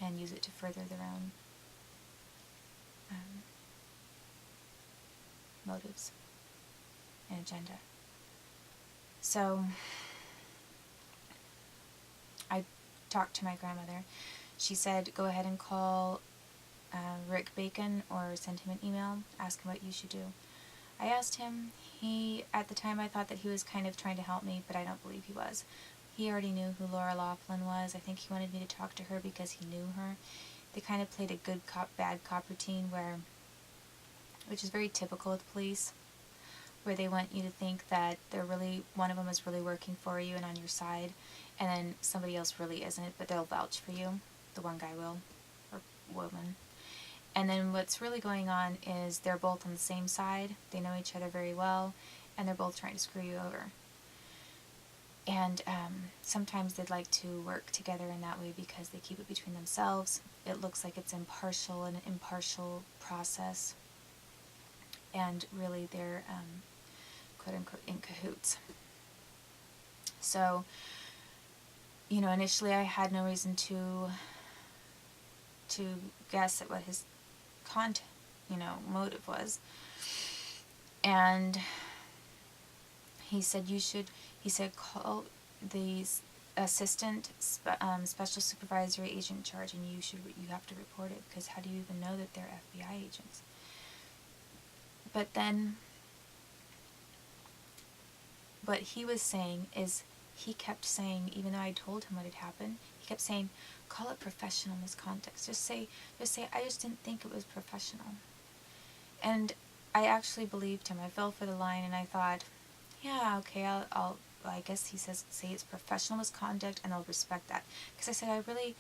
and use it to further their own motives and agenda. So I talked to my grandmother. She said, go ahead and call Rick Bacon or send him an email, ask him what you should do. I asked him. At the time I thought that he was kind of trying to help me, but I don't believe he was. He already knew who Laura Laughlin was. I think he wanted me to talk to her because he knew her. They kind of played a good cop, bad cop routine which is very typical with police, where they want you to think that one of them is really working for you and on your side, and then somebody else really isn't, but they'll vouch for you. The one guy will, or woman. And then what's really going on is they're both on the same side, they know each other very well, and they're both trying to screw you over. And sometimes they'd like to work together in that way because they keep it between themselves. It looks like it's impartial, an impartial process, and really they're quote-unquote in cahoots. So, initially I had no reason to guess at what his motive was. And he said call the assistant special supervisory agent in charge, and you have to report it, because how do you even know that they're FBI agents? But then what he was saying is, he kept saying, even though I told him what had happened, he kept saying, call it professional misconduct. Just say, I just didn't think it was professional. And I actually believed him. I fell for the line, and I thought, yeah, okay, I guess he say it's professional misconduct, and I'll respect that. Because I said, I really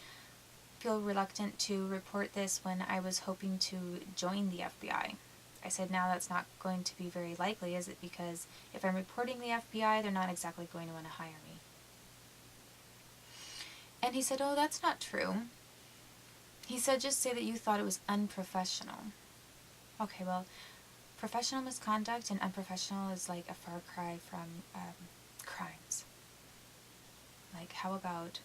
feel reluctant to report this when I was hoping to join the FBI. I said, now that's not going to be very likely, is it? Because if I'm reporting the FBI, they're not exactly going to want to hire me. And he said, oh, that's not true. He said, just say that you thought it was unprofessional. Okay, well, professional misconduct and unprofessional is like a far cry from crimes. Like, how about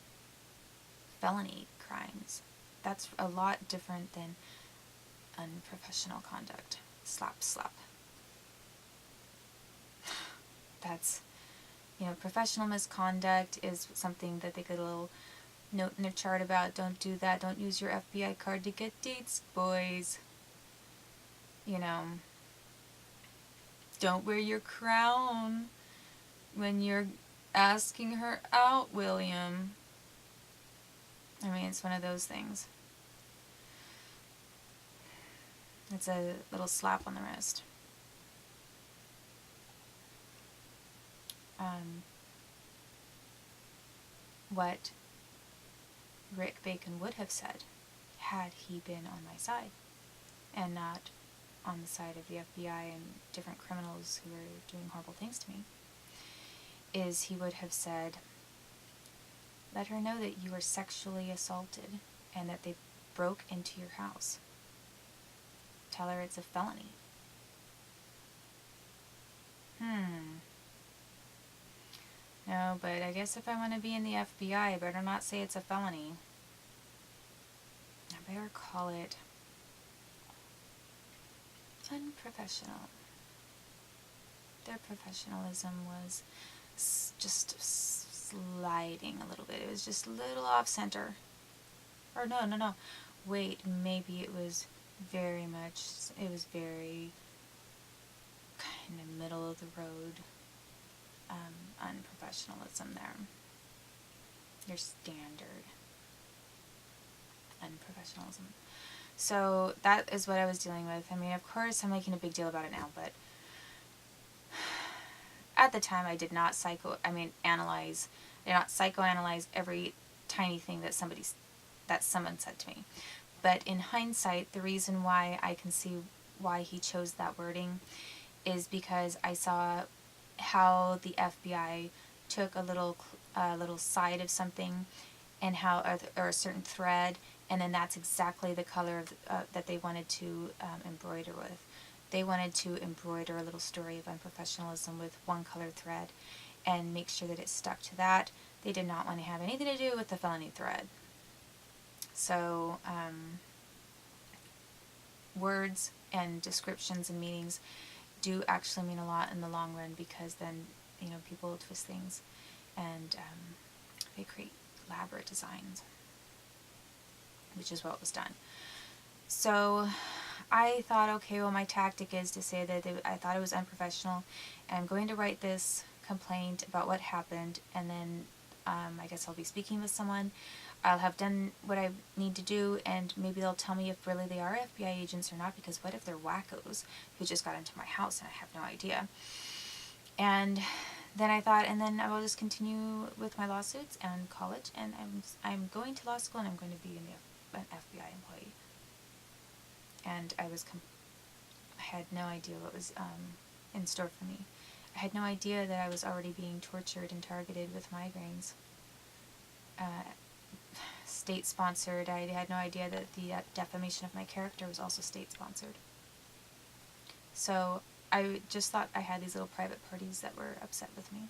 felony crimes? That's a lot different than unprofessional conduct. Slap, slap. That's, professional misconduct is something that they get a little note in their chart about. Don't do that. Don't use your FBI card to get dates, boys. Don't wear your crown when you're asking her out, William. I mean, it's one of those things. It's a little slap on the wrist. What Rick Bacon would have said had he been on my side and not on the side of the FBI and different criminals who were doing horrible things to me, is he would have said, let her know that you were sexually assaulted and that they broke into your house. Tell her it's a felony. No, but I guess if I want to be in the FBI, I better not say it's a felony. I better call it unprofessional. Their professionalism was just sliding a little bit. It was just a little off center. Or no. Wait, maybe it was very kind of middle of the road unprofessionalism there. Your standard unprofessionalism. So that is what I was dealing with. I mean, of course, I'm making a big deal about it now, but at the time I did not psychoanalyze every tiny thing that someone said to me. But in hindsight, the reason why I can see why he chose that wording is because I saw how the FBI took a little side of something, and or a certain thread, and then that's exactly the color that they wanted to embroider with. They wanted to embroider a little story of unprofessionalism with one colored thread and make sure that it stuck to that. They did not want to have anything to do with the felony thread. So words and descriptions and meanings do actually mean a lot in the long run, because then, people twist things and they create elaborate designs, which is what was done. So I thought, okay, well, my tactic is to say that I thought it was unprofessional, and I'm going to write this complaint about what happened, and then I guess I'll be speaking with someone. I'll have done what I need to do, and maybe they'll tell me if really they are FBI agents or not, because what if they're wackos who just got into my house and I have no idea? And then I thought, and then I will just continue with my lawsuits and college, and I'm going to law school, and I'm going to be an FBI employee. And I had no idea what was in store for me. I had no idea that I was already being tortured and targeted with migraines. State-sponsored. I had no idea that the defamation of my character was also state-sponsored. So I just thought I had these little private parties that were upset with me.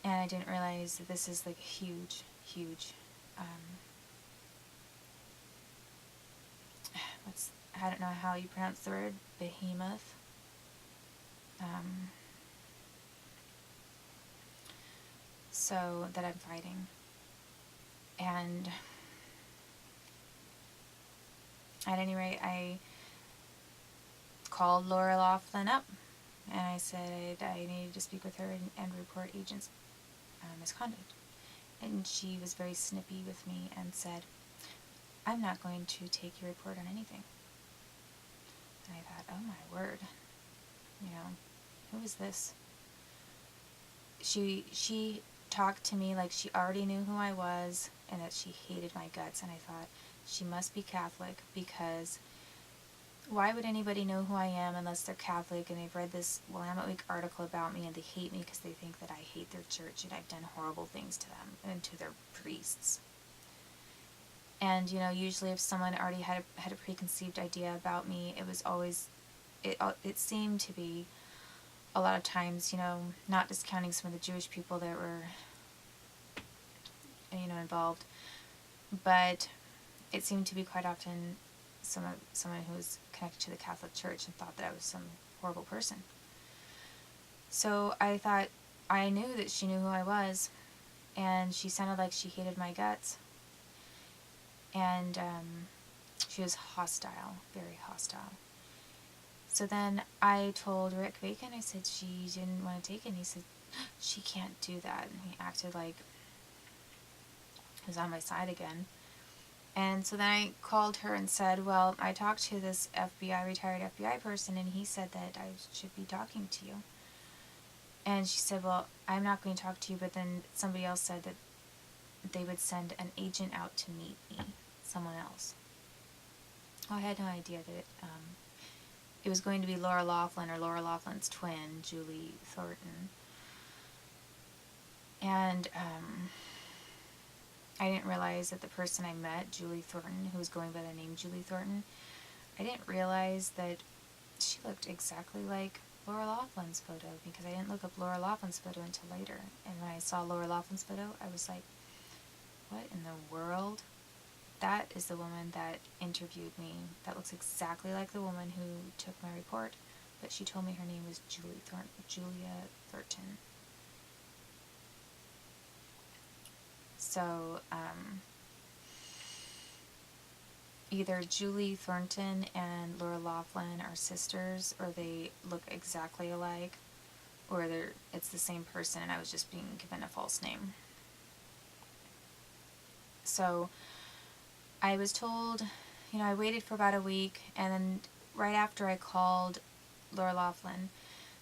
And I didn't realize that this is like a huge, huge, I don't know how you pronounce the word, behemoth. So that I'm fighting. And at any rate, I called Laura Laughlin up, and I said I needed to speak with her and report agents' misconduct. And she was very snippy with me and said, I'm not going to take your report on anything. And I thought, oh my word, who is this? She talked to me like she already knew who I was and that she hated my guts, and I thought, she must be Catholic, because why would anybody know who I am unless they're Catholic and they've read this Willamette Week article about me and they hate me because they think that I hate their church and I've done horrible things to them and to their priests. And, usually if someone already had a preconceived idea about me, it was always, it seemed to be a lot of times, not discounting some of the Jewish people that were, involved, but it seemed to be quite often someone who was connected to the Catholic Church and thought that I was some horrible person. So I thought, I knew that she knew who I was, and she sounded like she hated my guts. And she was hostile, very hostile. So then I told Rick Bacon, I said she didn't want to take it, and he said, she can't do that. And he acted like he was on my side again. And so then I called her and said, well, I talked to this retired FBI person, and he said that I should be talking to you. And she said, well, I'm not going to talk to you, but then somebody else said that they would send an agent out to meet me, someone else. Well, I had no idea that it was going to be Laura Laughlin, or Laura Laughlin's twin, Julie Thornton. And I didn't realize that the person I met, Julie Thornton, who was going by the name Julie Thornton, I didn't realize that she looked exactly like Laura Laughlin's photo, because I didn't look up Laura Laughlin's photo until later. And when I saw Laura Laughlin's photo, I was like, what in the world? That is the woman that interviewed me. That looks exactly like the woman who took my report, but she told me her name was Julia Thornton. So, either Julie Thornton and Laura Laughlin are sisters, or they look exactly alike, or it's the same person and I was just being given a false name. So I was told, I waited for about a week, and then right after I called Laura Laughlin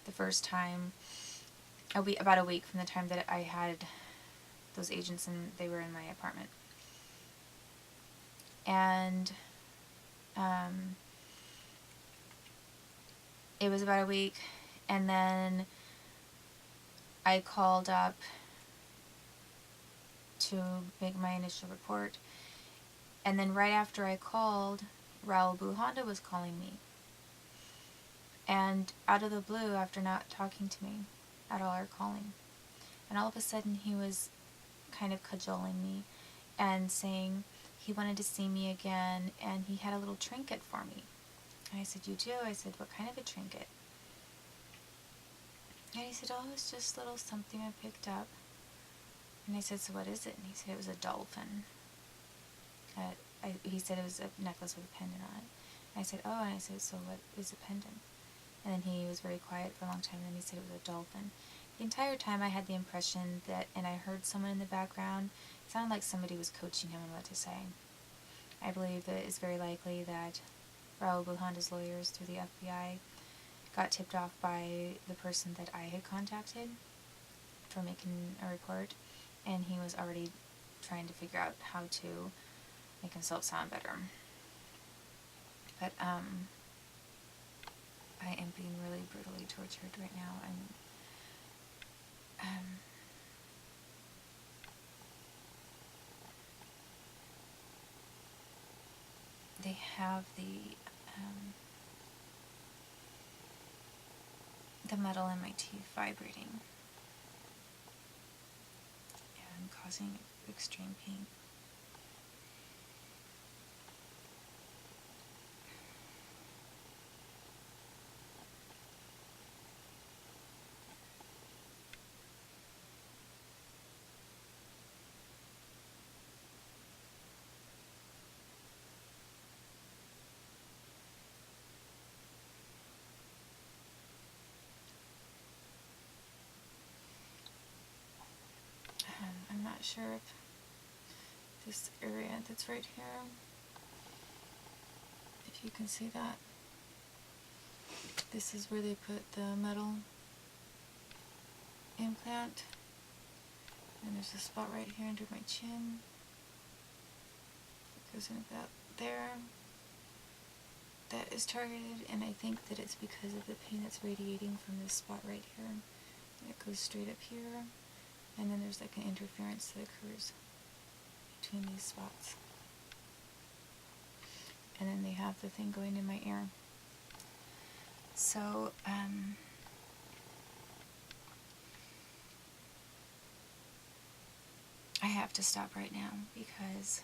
the first time, about a week from the time that I had those agents and they were in my apartment. And it was about a week, and then I called up to make my initial report, and then right after I called, Raul Buhanda was calling me. And out of the blue, after not talking to me at all or calling, and all of a sudden he was kind of cajoling me and saying, he wanted to see me again, and he had a little trinket for me. And I said, "You do?" I said, "What kind of a trinket?" And he said, "Oh, it's just a little something I picked up." And I said, "So what is it?" And he said it was a dolphin. He said it was a necklace with a pendant on it. And I said, "Oh," and I said, "So what is a pendant?" And then he was very quiet for a long time, and then he said it was a dolphin. The entire time I had the impression that, and I heard someone in the background, it sounded like somebody was coaching him on what to say. I believe that it's very likely that Raul Bujanda's lawyers through the FBI got tipped off by the person that I had contacted for making a report, and he was already trying to figure out how to make himself sound better. But I am being really brutally tortured right now, and they have the metal in my teeth vibrating and causing extreme pain. I'm not sure if this area that's right here, if you can see that, this is where they put the metal implant, and there's a spot right here under my chin. It goes in about there. That is targeted, and I think that it's because of the pain that's radiating from this spot right here. And it goes straight up here, and then there's like an interference that occurs between these spots. And then they have the thing going in my ear. So, I have to stop right now because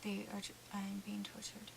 I'm being tortured.